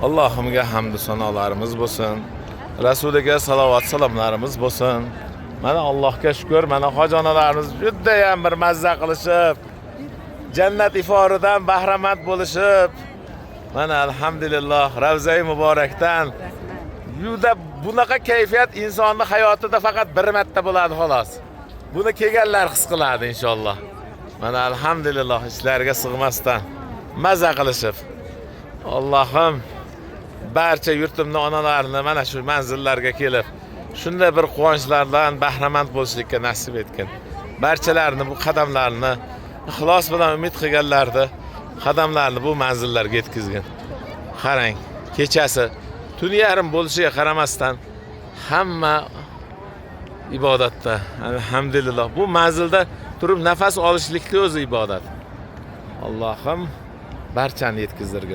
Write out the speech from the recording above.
Allohimga hamd sanolarimiz bo'lsin. Rasuliga salovat salomlarimiz bo'lsin. Mana Allohga shukr, mana hojonalarimiz juda ham bir mazza qilishib, jannat iforidan bahramand bo'lishib, mana alhamdulillah Ravza-i Muborakdan juda bunaqa kayfiyat insonning hayotida faqat bir marta bo'ladi xolos. Buni kelganlar his qiladi inshaalloh. Mana alhamdulillah ishlarga sig'masdan mazza qilishib. Allohim barcha yurtimning onalarini mana shu manzillarga kelib, shunday bir quvonchlardan bahramand bo'lishlikka nasib etgan. Barchalarini bu qadamlarini ixlos bilan umid qilganlarni qadamlarini bu manzillarga yetkazgan. Qarang, kechasi tun yarim bo'lishiga qaramasdan hamma ibodatda. Alhamdulillah. Bu manzilda turib nafas olishlikning o'zi ibodat. Allohim barchani yetkazdirgin.